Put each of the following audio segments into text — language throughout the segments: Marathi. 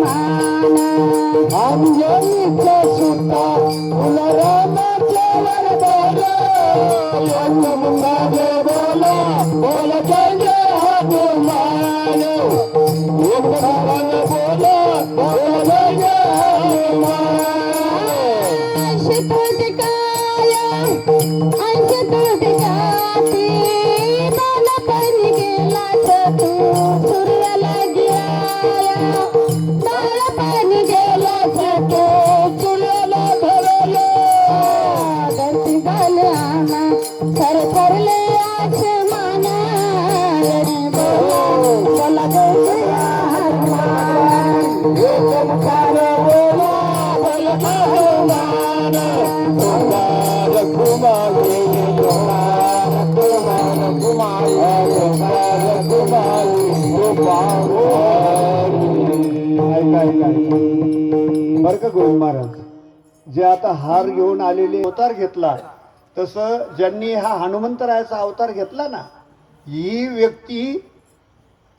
मान अंजनीचा सुता तुला रामाच्या वरदान यमुनाने बोला बोला जय जय हनुमान यमुनाने बोला बोला जय हनुमान बर का गोविंद महाराज, जे आता हार घेऊन आलेले अवतार घेतला, तसं ज्यांनी हा हनुमंतरायाचा अवतार घेतला ना, ही व्यक्ती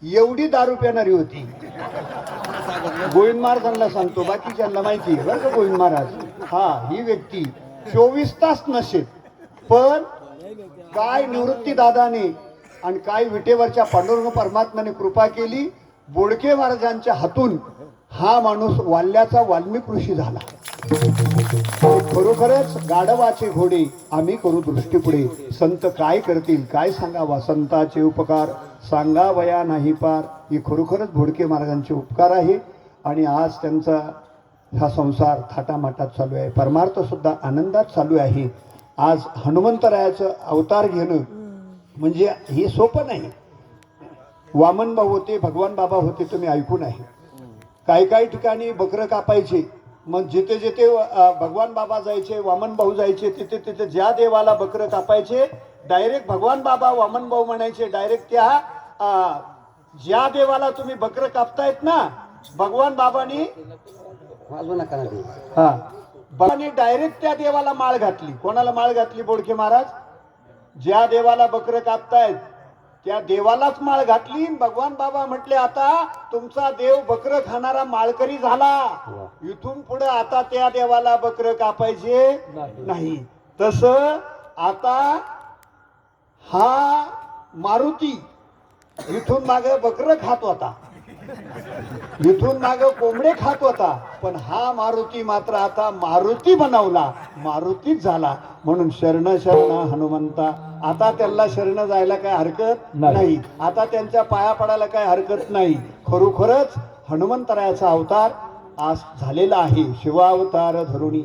एवढी दारू पिणारी होती. गोविंद महाराजांना सांगतो, बाकीच्यांना माहिती आहे बरं का गोविंद महाराज. हा, ही व्यक्ती 24 तास नशेत, पण काय निवृत्ती दादाने आणि काय विटेवरच्या पांडुरंग परमात्म्याने कृपा केली, बोडके महाराजांच्या हातून हा माणूस वाल्याचा वाल्मिक ऋषी झाला. खरोखरच गाढवाचे घोडे आम्ही करू दृष्टी पुढे, संत काय करतील काय सांगावा, संताचे उपकार सांगावया नाही पार. ही खरोखरच बोडके महाराजांचे उपकार आहे. आणि आज त्यांचा हा संसार थाटामाटात चालू आहे, परमार्थ सुद्धा आनंदात चालू आहे. आज हनुमंतरायाचं अवतार घेणं म्हणजे हे सोपं नाही. वामन भाऊ होते, भगवान बाबा होते, तुम्ही ऐकून आहे. काही काही ठिकाणी बकरं कापायचे, मग जिथे जिथे भगवान बाबा जायचे, वामन भाऊ जायचे, तिथे तिथे ज्या देवाला बकरं कापायचे, डायरेक्ट भगवान बाबा वामन भाऊ म्हणायचे, डायरेक्ट त्या ज्या देवाला तुम्ही बकरं कापतायत ना, भगवान बाबांनी बाबांनी डायरेक्ट त्या देवाला माळ घातली. कोणाला माळ घातली? बोडके महाराज. ज्या देवाला बकरं कापतायत त्या देवालाच माळ घातली. भगवान बाबा म्हटले, आता तुमचा देव बकरं खाणारा माळकरी झाला, इथून पुढे आता त्या देवाला बकरं कापायचे नाही. तस आता हा मारुती इथून मागे बकरं खात होता, इथून मागे कोंबडे खात होता, पण हा मारुती मात्र आता मारुती बनवला, मारुतीच झाला. म्हणून शरण शरण हनुमंता. आता त्यांना शरण जायला काय हरकत नाही, आता त्यांच्या पाया पडायला काय हरकत नाही. खरोखरच हनुमंतरायाचा अवतार आज झालेला आहे. शिवावतार धरुणी